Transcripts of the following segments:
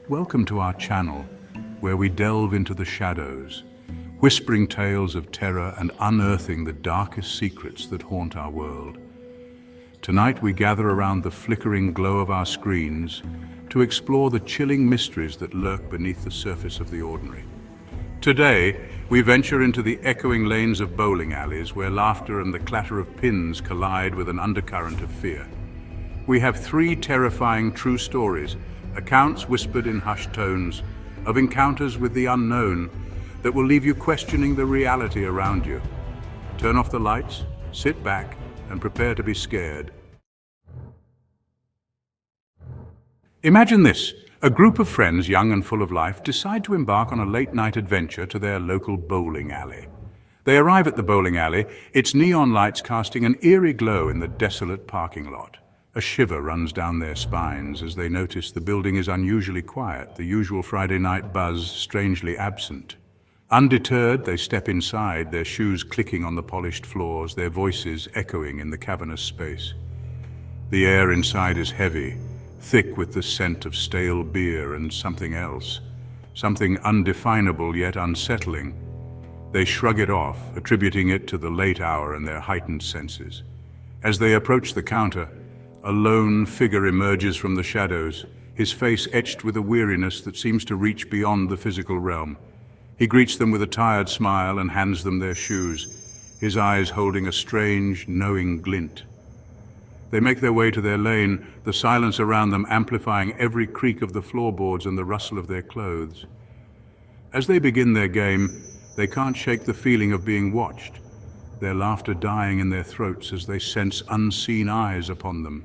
Welcome to our channel, where we delve into the shadows, whispering tales of terror and unearthing the darkest secrets that haunt our world. Tonight we gather around the flickering glow of our screens to explore the chilling mysteries that lurk beneath the surface of the ordinary. Today, we venture into the echoing lanes of bowling alleys where laughter and the clatter of pins collide with an undercurrent of fear. We have three terrifying true stories, accounts whispered in hushed tones, of encounters with the unknown that will leave you questioning the reality around you. Turn off the lights, sit back, and prepare to be scared. Imagine this. A group of friends, young and full of life, decide to embark on a late-night adventure to their local bowling alley. They arrive at the bowling alley, its neon lights casting an eerie glow in the desolate parking lot. A shiver runs down their spines as they notice the building is unusually quiet, the usual Friday night buzz strangely absent. Undeterred, they step inside, their shoes clicking on the polished floors, their voices echoing in the cavernous space. The air inside is heavy, thick with the scent of stale beer and something else, something undefinable yet unsettling. They shrug it off, attributing it to the late hour and their heightened senses. As they approach the counter, a lone figure emerges from the shadows, his face etched with a weariness that seems to reach beyond the physical realm. He greets them with a tired smile and hands them their shoes, his eyes holding a strange, knowing glint. They make their way to their lane, the silence around them amplifying every creak of the floorboards and the rustle of their clothes. As they begin their game, they can't shake the feeling of being watched, their laughter dying in their throats as they sense unseen eyes upon them.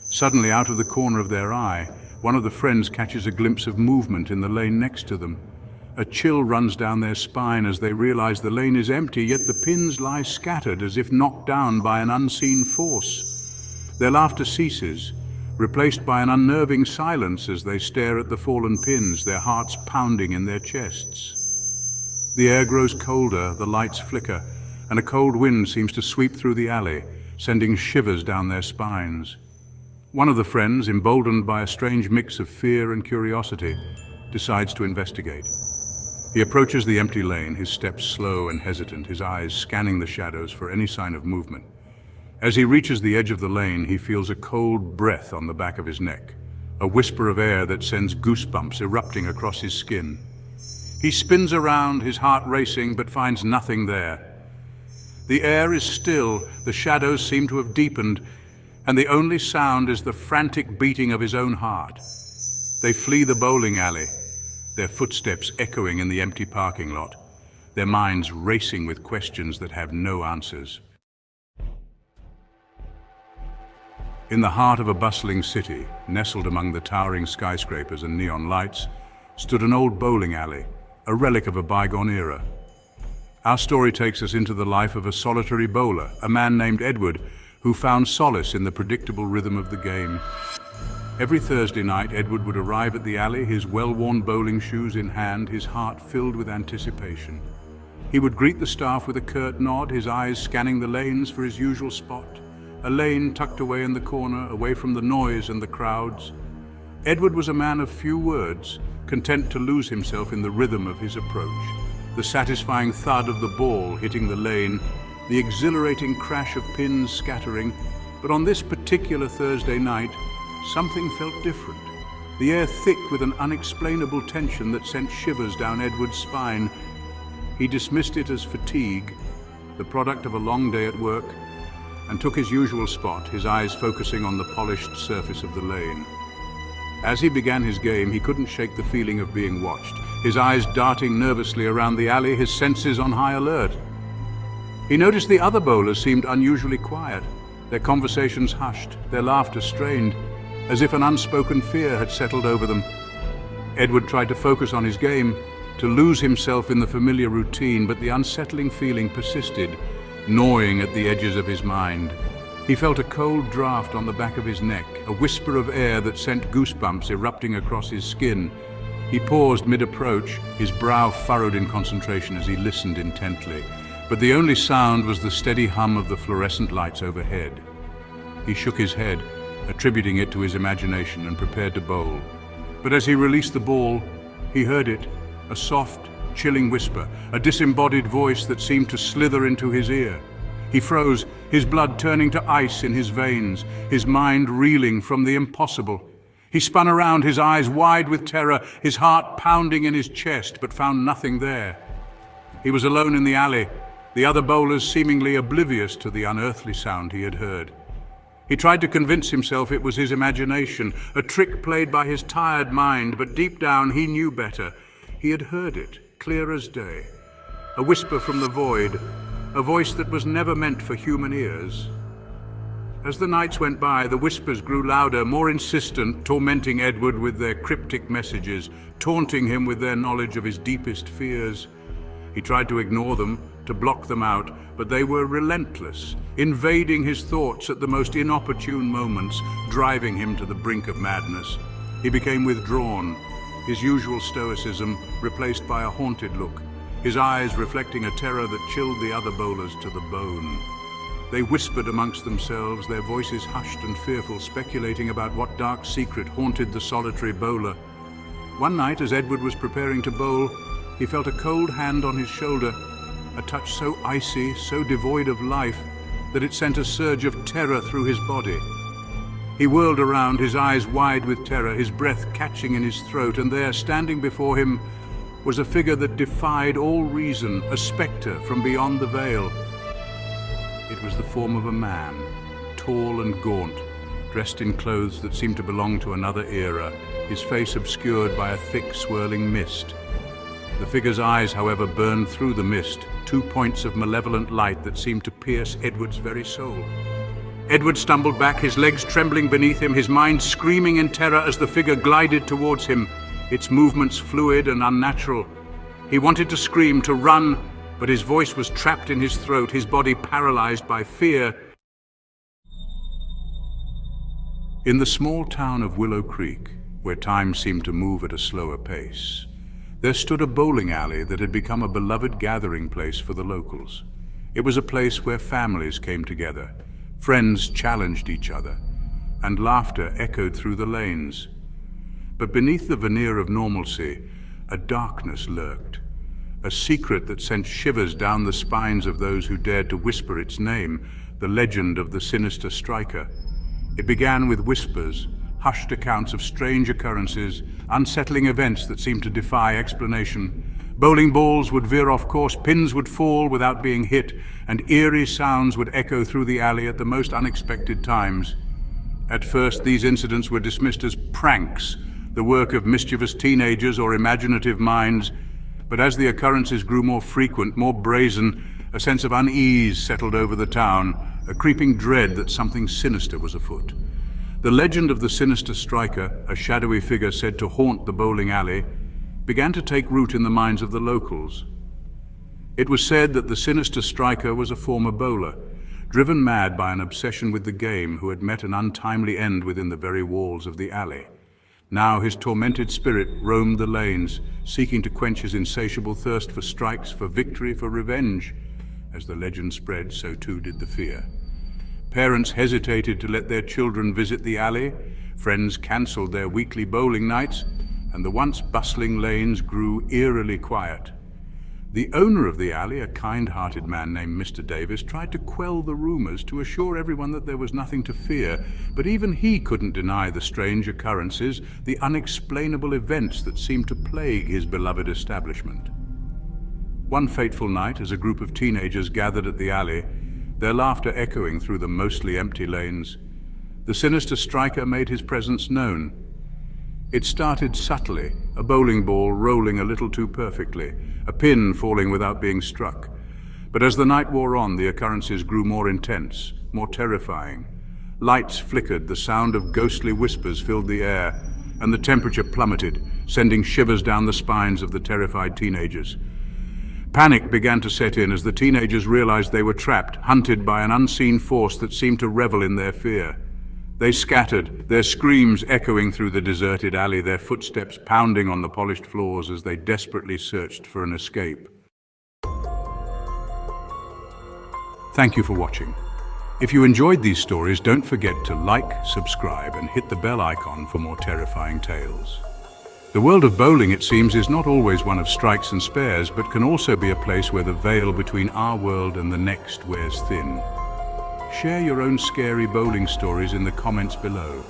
Suddenly, out of the corner of their eye, one of the friends catches a glimpse of movement in the lane next to them. A chill runs down their spine as they realize the lane is empty, yet the pins lie scattered as if knocked down by an unseen force. Their laughter ceases, replaced by an unnerving silence as they stare at the fallen pins, their hearts pounding in their chests. The air grows colder, the lights flicker, and a cold wind seems to sweep through the alley, sending shivers down their spines. One of the friends, emboldened by a strange mix of fear and curiosity, decides to investigate. He approaches the empty lane, his steps slow and hesitant, his eyes scanning the shadows for any sign of movement. As he reaches the edge of the lane, he feels a cold breath on the back of his neck, a whisper of air that sends goosebumps erupting across his skin. He spins around, his heart racing, but finds nothing there. The air is still, the shadows seem to have deepened, and the only sound is the frantic beating of his own heart. They flee the bowling alley, their footsteps echoing in the empty parking lot, their minds racing with questions that have no answers. In the heart of a bustling city, nestled among the towering skyscrapers and neon lights, stood an old bowling alley, a relic of a bygone era. Our story takes us into the life of a solitary bowler, a man named Edward, who found solace in the predictable rhythm of the game. Every Thursday night, Edward would arrive at the alley, his well-worn bowling shoes in hand, his heart filled with anticipation. He would greet the staff with a curt nod, his eyes scanning the lanes for his usual spot, a lane tucked away in the corner, away from the noise and the crowds. Edward was a man of few words, content to lose himself in the rhythm of his approach. The satisfying thud of the ball hitting the lane, the exhilarating crash of pins scattering. But on this particular Thursday night, something felt different. The air thick with an unexplainable tension that sent shivers down Edward's spine. He dismissed it as fatigue, the product of a long day at work, and took his usual spot, his eyes focusing on the polished surface of the lane. As he began his game, he couldn't shake the feeling of being watched, his eyes darting nervously around the alley, his senses on high alert. He noticed the other bowlers seemed unusually quiet, their conversations hushed, their laughter strained, as if an unspoken fear had settled over them. Edward tried to focus on his game, to lose himself in the familiar routine, but the unsettling feeling persisted, gnawing at the edges of his mind. He felt a cold draft on the back of his neck, a whisper of air that sent goosebumps erupting across his skin. He paused mid-approach, his brow furrowed in concentration as he listened intently. But the only sound was the steady hum of the fluorescent lights overhead. He shook his head, attributing it to his imagination, and prepared to bowl. But as he released the ball, he heard it, a soft, chilling whisper, a disembodied voice that seemed to slither into his ear. He froze, his blood turning to ice in his veins, his mind reeling from the impossible. He spun around, his eyes wide with terror, his heart pounding in his chest, but found nothing there. He was alone in the alley, the other bowlers seemingly oblivious to the unearthly sound he had heard. He tried to convince himself it was his imagination, a trick played by his tired mind, but deep down he knew better. He had heard it, clear as day. A whisper from the void, a voice that was never meant for human ears. As the nights went by, the whispers grew louder, more insistent, tormenting Edward with their cryptic messages, taunting him with their knowledge of his deepest fears. He tried to ignore them, to block them out, but they were relentless, invading his thoughts at the most inopportune moments, driving him to the brink of madness. He became withdrawn, his usual stoicism replaced by a haunted look, his eyes reflecting a terror that chilled the other bowlers to the bone. They whispered amongst themselves, their voices hushed and fearful, speculating about what dark secret haunted the solitary bowler. One night, as Edward was preparing to bowl, he felt a cold hand on his shoulder, a touch so icy, so devoid of life, that it sent a surge of terror through his body. He whirled around, his eyes wide with terror, his breath catching in his throat, and there, standing before him, was a figure that defied all reason, a spectre from beyond the veil. It was the form of a man, tall and gaunt, dressed in clothes that seemed to belong to another era, his face obscured by a thick, swirling mist. The figure's eyes, however, burned through the mist, 2 points of malevolent light that seemed to pierce Edward's very soul. Edward stumbled back, his legs trembling beneath him, his mind screaming in terror as the figure glided towards him, its movements fluid and unnatural. He wanted to scream, to run, but his voice was trapped in his throat, his body paralyzed by fear. In the small town of Willow Creek, where time seemed to move at a slower pace, there stood a bowling alley that had become a beloved gathering place for the locals. It was a place where families came together, friends challenged each other, and laughter echoed through the lanes. But beneath the veneer of normalcy, a darkness lurked, a secret that sent shivers down the spines of those who dared to whisper its name, the legend of the Sinister Striker. It began with whispers, hushed accounts of strange occurrences, unsettling events that seemed to defy explanation. Bowling balls would veer off course, pins would fall without being hit, and eerie sounds would echo through the alley at the most unexpected times. At first, these incidents were dismissed as pranks, the work of mischievous teenagers or imaginative minds, but as the occurrences grew more frequent, more brazen, a sense of unease settled over the town, a creeping dread that something sinister was afoot. The legend of the Sinister Striker, a shadowy figure said to haunt the bowling alley, began to take root in the minds of the locals. It was said that the Sinister Striker was a former bowler, driven mad by an obsession with the game, who had met an untimely end within the very walls of the alley. Now his tormented spirit roamed the lanes, seeking to quench his insatiable thirst for strikes, for victory, for revenge. As the legend spread, so too did the fear. Parents hesitated to let their children visit the alley, friends cancelled their weekly bowling nights, and the once bustling lanes grew eerily quiet. The owner of the alley, a kind-hearted man named Mr. Davis, tried to quell the rumors, to assure everyone that there was nothing to fear, but even he couldn't deny the strange occurrences, the unexplainable events that seemed to plague his beloved establishment. One fateful night, as a group of teenagers gathered at the alley, their laughter echoing through the mostly empty lanes, the Sinister Striker made his presence known. It started subtly, a bowling ball rolling a little too perfectly, a pin falling without being struck. But as the night wore on, the occurrences grew more intense, more terrifying. Lights flickered, the sound of ghostly whispers filled the air, and the temperature plummeted, sending shivers down the spines of the terrified teenagers. Panic began to set in as the teenagers realized they were trapped, hunted by an unseen force that seemed to revel in their fear. They scattered, their screams echoing through the deserted alley, their footsteps pounding on the polished floors as they desperately searched for an escape. Thank you for watching. If you enjoyed these stories, don't forget to like, subscribe, and hit the bell icon for more terrifying tales. The world of bowling, it seems, is not always one of strikes and spares, but can also be a place where the veil between our world and the next wears thin. Share your own scary bowling stories in the comments below.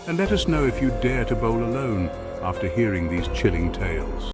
And let us know if you dare to bowl alone after hearing these chilling tales.